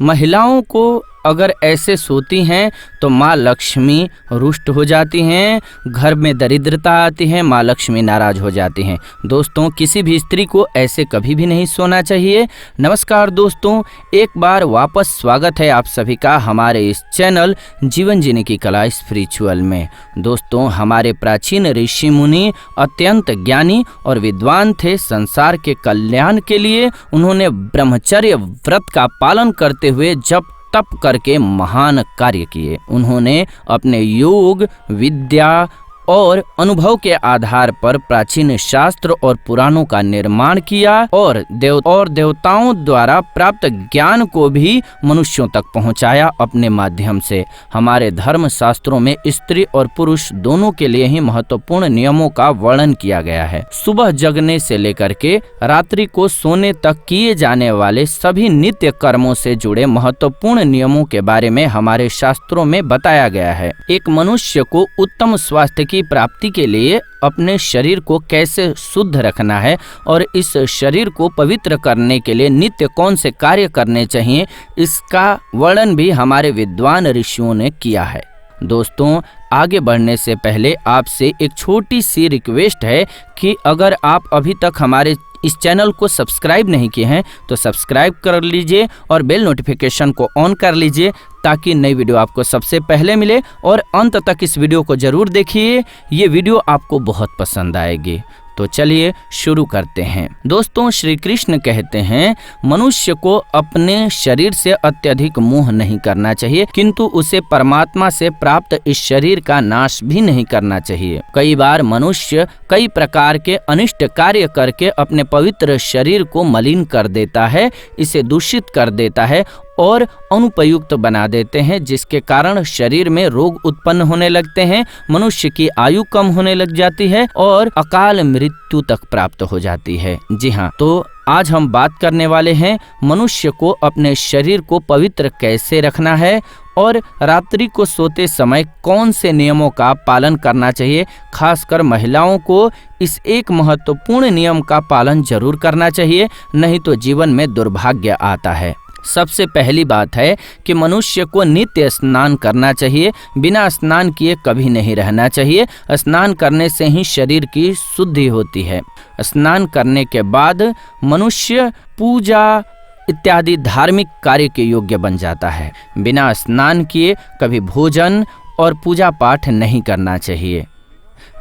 महिलाओं को अगर ऐसे सोती हैं तो माँ लक्ष्मी रुष्ट हो जाती हैं, घर में दरिद्रता आती है, माँ लक्ष्मी नाराज हो जाती हैं। दोस्तों, किसी भी स्त्री को ऐसे कभी भी नहीं सोना चाहिए। नमस्कार दोस्तों, एक बार वापस स्वागत है आप सभी का हमारे इस चैनल जीवन जीने की कला स्पिरिचुअल में। दोस्तों, हमारे प्राचीन ऋषि मुनि अत्यंत ज्ञानी और विद्वान थे। संसार के कल्याण के लिए उन्होंने ब्रह्मचर्य व्रत का पालन करते हुए जप तप करके महान कार्य किए। उन्होंने अपने योग, विद्या और अनुभव के आधार पर प्राचीन शास्त्र और पुराणों का निर्माण किया और देवताओं द्वारा प्राप्त ज्ञान को भी मनुष्यों तक पहुंचाया अपने माध्यम से। हमारे धर्म शास्त्रों में स्त्री और पुरुष दोनों के लिए ही महत्वपूर्ण नियमों का वर्णन किया गया है। सुबह जगने से लेकर के रात्रि को सोने तक किए जाने वाले सभी नित्य कर्मों से जुड़े महत्वपूर्ण नियमों के बारे में हमारे शास्त्रों में बताया गया है। एक मनुष्य को उत्तम स्वास्थ्य की प्राप्ति के लिए अपने शरीर को कैसे शुद्ध रखना है और इस शरीर को पवित्र करने के लिए नित्य कौन से कार्य करने चाहिए, इसका वर्णन भी हमारे विद्वान ऋषियों ने किया है। दोस्तों, आगे बढ़ने से पहले आपसे एक छोटी सी रिक्वेस्ट है कि अगर आप अभी तक हमारे इस चैनल को सब्सक्राइब नहीं किए हैं तो सब्सक्राइब कर लीजिए और बेल नोटिफिकेशन को ऑन कर लीजिए ताकि नई वीडियो आपको सबसे पहले मिले। और अंत तक इस वीडियो को जरूर देखिए, ये वीडियो आपको बहुत पसंद आएगी। तो चलिए शुरू करते हैं। दोस्तों, श्री कृष्ण कहते हैं मनुष्य को अपने शरीर से अत्यधिक मोह नहीं करना चाहिए, किंतु उसे परमात्मा से प्राप्त इस शरीर का नाश भी नहीं करना चाहिए। कई बार मनुष्य कई प्रकार के अनिष्ट कार्य करके अपने पवित्र शरीर को मलिन कर देता है, इसे दूषित कर देता है और अनुपयुक्त बना देते हैं, जिसके कारण शरीर में रोग उत्पन्न होने लगते हैं, मनुष्य की आयु कम होने लग जाती है और अकाल मृत्यु तक प्राप्त हो जाती है। जी हाँ, तो आज हम बात करने वाले हैं मनुष्य को अपने शरीर को पवित्र कैसे रखना है और रात्रि को सोते समय कौन से नियमों का पालन करना चाहिए। खासकर महिलाओं को इस एक महत्वपूर्ण नियम का पालन जरूर करना चाहिए, नहीं तो जीवन में दुर्भाग्य आता है। सबसे पहली बात है कि मनुष्य को नित्य स्नान करना चाहिए। बिना स्नान किए कभी नहीं रहना चाहिए। स्नान करने से ही शरीर की शुद्धि होती है। स्नान करने के बाद मनुष्य पूजा इत्यादि धार्मिक कार्य के योग्य बन जाता है। बिना स्नान किए कभी भोजन और पूजा पाठ नहीं करना चाहिए।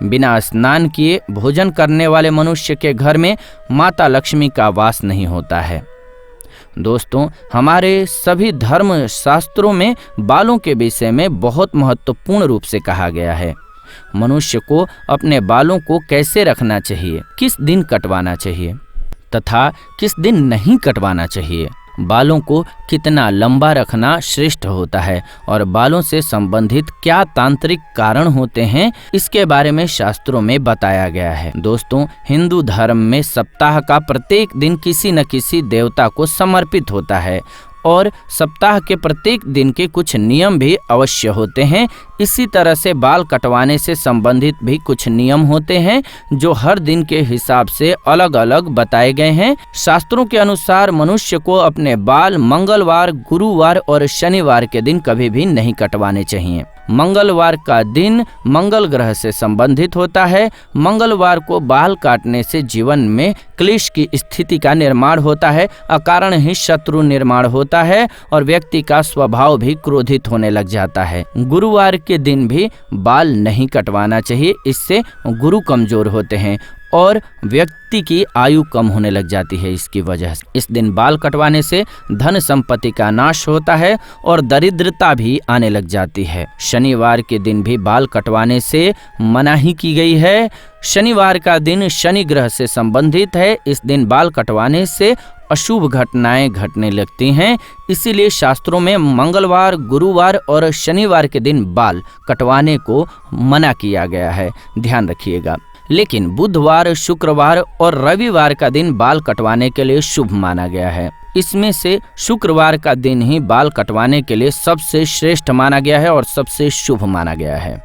बिना स्नान किए भोजन करने वाले मनुष्य के घर में माता लक्ष्मी का वास नहीं होता है। दोस्तों, हमारे सभी धर्म शास्त्रों में बालों के विषय में बहुत महत्वपूर्ण रूप से कहा गया है। मनुष्य को अपने बालों को कैसे रखना चाहिए, किस दिन कटवाना चाहिए तथा किस दिन नहीं कटवाना चाहिए, बालों को कितना लंबा रखना श्रेष्ठ होता है और बालों से संबंधित क्या तांत्रिक कारण होते हैं, इसके बारे में शास्त्रों में बताया गया है। दोस्तों, हिंदू धर्म में सप्ताह का प्रत्येक दिन किसी न किसी देवता को समर्पित होता है और सप्ताह के प्रत्येक दिन के कुछ नियम भी अवश्य होते हैं। इसी तरह से बाल कटवाने से संबंधित भी कुछ नियम होते हैं जो हर दिन के हिसाब से अलग अलग बताए गए हैं। शास्त्रों के अनुसार मनुष्य को अपने बाल मंगलवार, गुरुवार और शनिवार के दिन कभी भी नहीं कटवाने चाहिए। मंगलवार का दिन मंगल ग्रह से संबंधित होता है। मंगलवार को बाल काटने से जीवन में क्लेश की स्थिति का निर्माण होता है, अकारण ही शत्रु निर्माण होता है और व्यक्ति का स्वभाव भी क्रोधित होने लग जाता है। गुरुवार के दिन भी बाल नहीं कटवाना चाहिए, इससे गुरु कमजोर होते हैं और व्यक्ति की आयु कम होने लग जाती है। इसकी वजह से इस दिन बाल कटवाने से धन संपत्ति का नाश होता है और दरिद्रता भी आने लग जाती है। शनिवार के दिन भी बाल कटवाने से मनाही की गई है। शनिवार का दिन शनि ग्रह से संबंधित है। इस दिन बाल कटवाने से अशुभ घटनाएं घटने लगती हैं, इसीलिए शास्त्रों में मंगलवार, गुरुवार और शनिवार के दिन बाल कटवाने को मना किया गया है। ध्यान रखिएगा। लेकिन बुधवार, शुक्रवार और रविवार का दिन बाल कटवाने के लिए शुभ माना गया है। इसमें से शुक्रवार का दिन ही बाल कटवाने के लिए सबसे श्रेष्ठ माना गया है और सबसे शुभ माना गया है।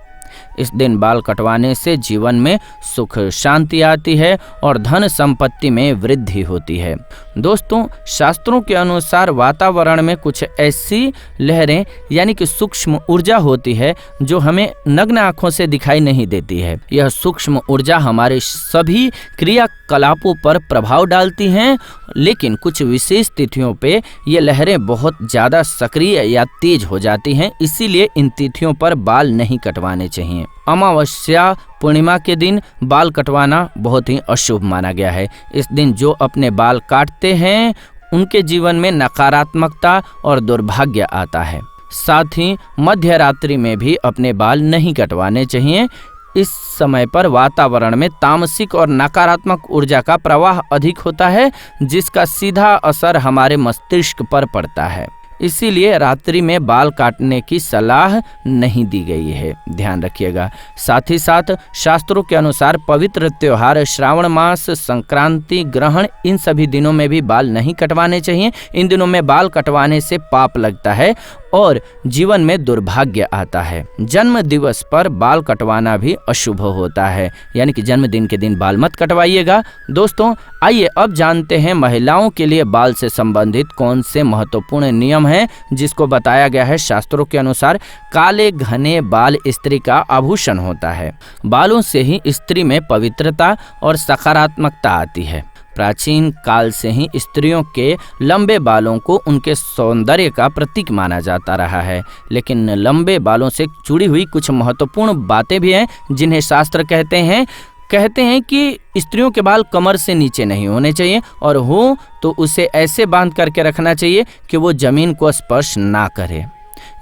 इस दिन बाल कटवाने से जीवन में सुख शांति आती है और धन संपत्ति में वृद्धि होती है। दोस्तों, शास्त्रों के अनुसार वातावरण में कुछ ऐसी लहरें यानी कि सूक्ष्म ऊर्जा होती है जो हमें नग्न आंखों से दिखाई नहीं देती है। यह सूक्ष्म ऊर्जा हमारे सभी क्रियाकलापों पर प्रभाव डालती हैं, लेकिन कुछ विशेष तिथियों पे ये लहरें बहुत ज़्यादा सक्रिय या तेज हो जाती हैं। इसीलिए इन तिथियों पर बाल नहीं कटवाने चाहिए। अमावस्या पूर्णिमा के दिन बाल कटवाना बहुत ही अशुभ माना गया है। इस दिन जो अपने बाल काटते हैं उनके जीवन में नकारात्मकता और दुर्भाग्य आता है। साथ ही मध्य रात्रि में भी अपने बाल नहीं कटवाने चाहिए। इस समय पर वातावरण में तामसिक और नकारात्मक ऊर्जा का प्रवाह अधिक होता है, जिसका सीधा असर हमारे मस्तिष्क पर पड़ता है। इसीलिए रात्रि में बाल काटने की सलाह नहीं दी गई है, ध्यान रखिएगा। साथ ही साथ शास्त्रों के अनुसार पवित्र त्योहार श्रावण मास, संक्रांति, ग्रहण, इन सभी दिनों में भी बाल नहीं कटवाने चाहिए। इन दिनों में बाल कटवाने से पाप लगता है और जीवन में दुर्भाग्य आता है। जन्म दिवस पर बाल कटवाना भी अशुभ होता है, यानी कि जन्मदिन के दिन बाल मत कटवाइएगा। दोस्तों, आइए अब जानते हैं महिलाओं के लिए बाल से संबंधित कौन से महत्वपूर्ण नियम हैं, जिसको बताया गया है शास्त्रों के अनुसार। काले घने बाल स्त्री का आभूषण होता है। बालों से ही स्त्री में पवित्रता और सकारात्मकता आती है। प्राचीन काल से ही स्त्रियों के लंबे बालों को उनके सौंदर्य का प्रतीक माना जाता रहा है, लेकिन लंबे बालों से जुड़ी हुई कुछ महत्वपूर्ण बातें भी हैं जिन्हें शास्त्र कहते हैं कि स्त्रियों के बाल कमर से नीचे नहीं होने चाहिए, और हो तो उसे ऐसे बांध करके रखना चाहिए कि वो जमीन को स्पर्श ना करे।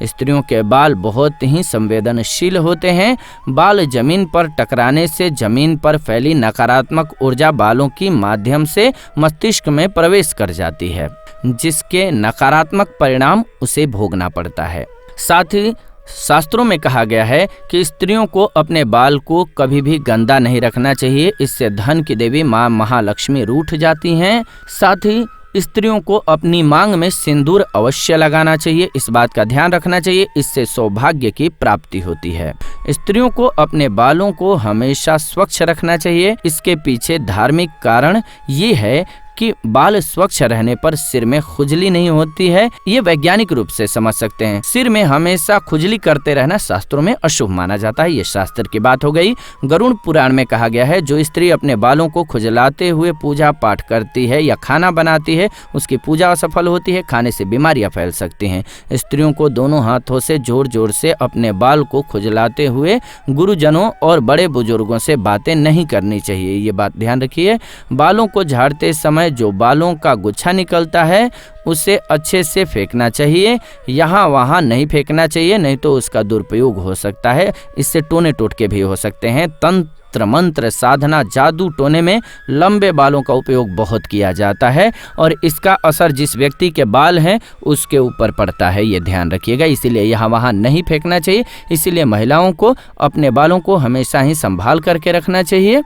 स्त्रियों के बाल बहुत ही संवेदनशील होते हैं। बाल जमीन पर टकराने से जमीन पर फैली नकारात्मक ऊर्जा बालों की माध्यम से मस्तिष्क में प्रवेश कर जाती है, जिसके नकारात्मक परिणाम उसे भोगना पड़ता है। साथ ही शास्त्रों में कहा गया है कि स्त्रियों को अपने बाल को कभी भी गंदा नहीं रखना चाहिए। इससे धन की देवी माँ महालक्ष्मी रूठ जाती हैं। साथ ही स्त्रियों को अपनी मांग में सिंदूर अवश्य लगाना चाहिए। इस बात का ध्यान रखना चाहिए, इससे सौभाग्य की प्राप्ति होती है। स्त्रियों को अपने बालों को हमेशा स्वच्छ रखना चाहिए। इसके पीछे धार्मिक कारण ये है कि बाल स्वच्छ रहने पर सिर में खुजली नहीं होती है। ये वैज्ञानिक रूप से समझ सकते हैं। सिर में हमेशा खुजली करते रहना शास्त्रों में अशुभ माना जाता है। ये शास्त्र की बात हो गई। गरुड़ पुराण में कहा गया है, जो स्त्री अपने बालों को खुजलाते हुए पूजा पाठ करती है या खाना बनाती है, उसकी पूजा असफल होती है। खाने से बीमारियां फैल सकती हैं। स्त्रियों को दोनों हाथों से जोर जोर से अपने बाल को खुजलाते हुए गुरुजनों और बड़े बुजुर्गों से बातें नहीं करनी चाहिए। ये बात ध्यान रखिए। बालों को झाड़ते समय जो बालों का गुच्छा निकलता है उसे अच्छे से फेंकना चाहिए, यहाँ वहाँ नहीं फेंकना चाहिए, नहीं तो उसका दुरुपयोग हो सकता है। इससे टोने टोटके भी हो सकते हैं। तंत्र मंत्र साधना जादू टोने में लंबे बालों का उपयोग बहुत किया जाता है और इसका असर जिस व्यक्ति के बाल हैं उसके ऊपर पड़ता है, ये ध्यान रखिएगा। इसीलिए यहाँ वहाँ नहीं फेंकना चाहिए। इसीलिए महिलाओं को अपने बालों को हमेशा ही संभाल करके रखना चाहिए।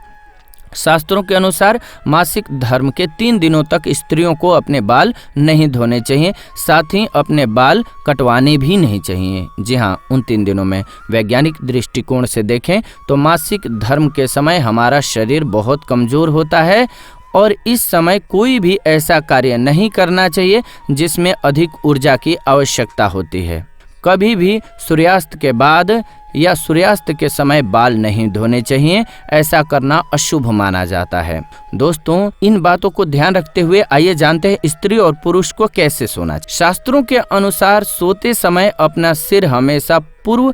शास्त्रों के अनुसार मासिक धर्म के 3 दिनों तक स्त्रियों को अपने बाल नहीं धोने चाहिए, साथ ही अपने बाल कटवाने भी नहीं चाहिए। जी हाँ, उन 3 दिनों में वैज्ञानिक दृष्टिकोण से देखें तो मासिक धर्म के समय हमारा शरीर बहुत कमज़ोर होता है और इस समय कोई भी ऐसा कार्य नहीं करना चाहिए जिसमें अधिक ऊर्जा की आवश्यकता होती है। कभी भी सूर्यास्त के बाद या सूर्यास्त के समय बाल नहीं धोने चाहिए, ऐसा करना अशुभ माना जाता है। दोस्तों, इन बातों को ध्यान रखते हुए आइए जानते हैं स्त्री और पुरुष को कैसे सोना चाहिए। शास्त्रों के अनुसार सोते समय अपना सिर हमेशा पूर्व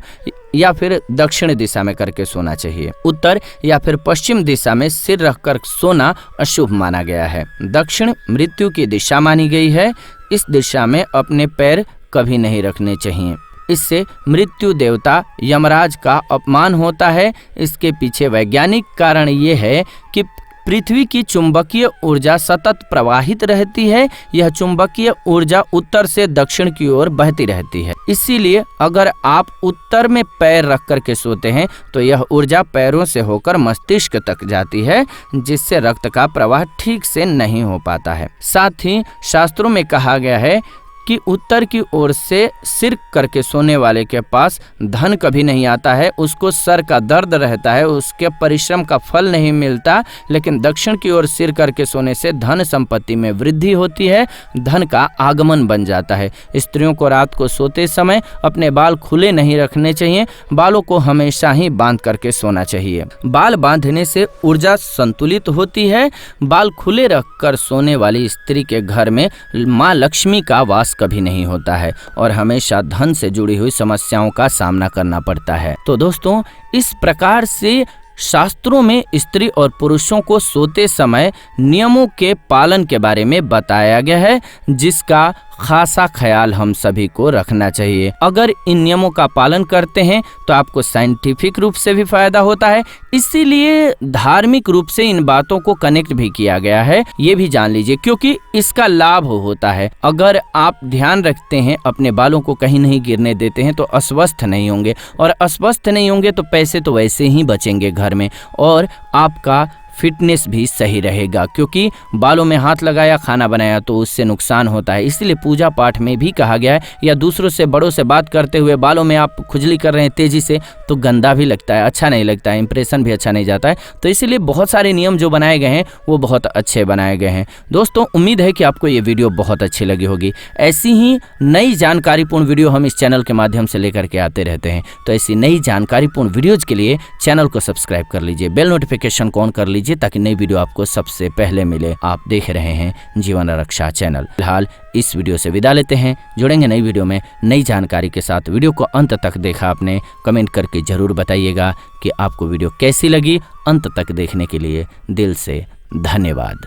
या फिर दक्षिण दिशा में करके सोना चाहिए। उत्तर या फिर पश्चिम दिशा में सिर रखकर सोना अशुभ माना गया है। दक्षिण मृत्यु की दिशा मानी गई है। इस दिशा में अपने पैर कभी नहीं रखने चाहिए। इससे मृत्यु देवता यमराज का अपमान होता है। इसके पीछे वैज्ञानिक कारण ये है कि पृथ्वी की चुंबकीय ऊर्जा सतत प्रवाहित रहती है। यह चुंबकीय ऊर्जा उत्तर से दक्षिण की ओर बहती रहती है। इसीलिए अगर आप उत्तर में पैर रख कर के सोते हैं तो यह ऊर्जा पैरों से होकर मस्तिष्क तक जाती है, जिससे रक्त का प्रवाह ठीक से नहीं हो पाता है। साथ ही शास्त्रों में कहा गया है कि उत्तर की ओर से सिर करके सोने वाले के पास धन कभी नहीं आता है, उसको सर का दर्द रहता है, उसके परिश्रम का फल नहीं मिलता। लेकिन दक्षिण की ओर सिर करके सोने से धन संपत्ति में वृद्धि होती है, धन का आगमन बन जाता है। स्त्रियों को रात को सोते समय अपने बाल खुले नहीं रखने चाहिए, बालों को हमेशा ही बांध करके सोना चाहिए। बाल बांधने से ऊर्जा संतुलित होती है। बाल खुले रखकर सोने वाली स्त्री के घर में माँ लक्ष्मी का वास कभी नहीं होता है और हमेशा धन से जुड़ी हुई समस्याओं का सामना करना पड़ता है। तो दोस्तों, इस प्रकार से शास्त्रों में स्त्री और पुरुषों को सोते समय नियमों के पालन के बारे में बताया गया है, जिसका खासा ख्याल हम सभी को रखना चाहिए। अगर इन नियमों का पालन करते हैं तो आपको साइंटिफिक रूप से भी फायदा होता है, इसीलिए धार्मिक रूप से इन बातों को कनेक्ट भी किया गया है, ये भी जान लीजिए, क्योंकि इसका लाभ होता है। अगर आप ध्यान रखते हैं, अपने बालों को कहीं नहीं गिरने देते हैं, तो अस्वस्थ नहीं होंगे, और अस्वस्थ नहीं होंगे तो पैसे तो वैसे ही बचेंगे घर में, और आपका फिटनेस भी सही रहेगा, क्योंकि बालों में हाथ लगाया, खाना बनाया तो उससे नुकसान होता है। इसलिए पूजा पाठ में भी कहा गया है, या दूसरों से, बड़ों से बात करते हुए बालों में आप खुजली कर रहे हैं तेजी से, तो गंदा भी लगता है, अच्छा नहीं लगता है, इंप्रेशन भी अच्छा नहीं जाता है। तो इसीलिए बहुत सारे नियम जो बनाए गए हैं वो बहुत अच्छे बनाए गए हैं। दोस्तों, उम्मीद है कि आपको ये वीडियो बहुत अच्छी लगी होगी। ऐसी ही नई जानकारीपूर्ण वीडियो हम इस चैनल के माध्यम से लेकर के आते रहते हैं। तो ऐसी नई जानकारीपूर्ण वीडियोज के लिए चैनल को सब्सक्राइब कर लीजिए, बेल नोटिफिकेशन को ऑन कर लीजिए, ताकि नई वीडियो आपको सबसे पहले मिले। आप देख रहे हैं जीवन रक्षा चैनल। फिलहाल इस वीडियो से विदा लेते हैं, जुड़ेंगे नई वीडियो में नई जानकारी के साथ। वीडियो को अंत तक देखा आपने, कमेंट करके जरूर बताइएगा कि आपको वीडियो कैसी लगी। अंत तक देखने के लिए दिल से धन्यवाद।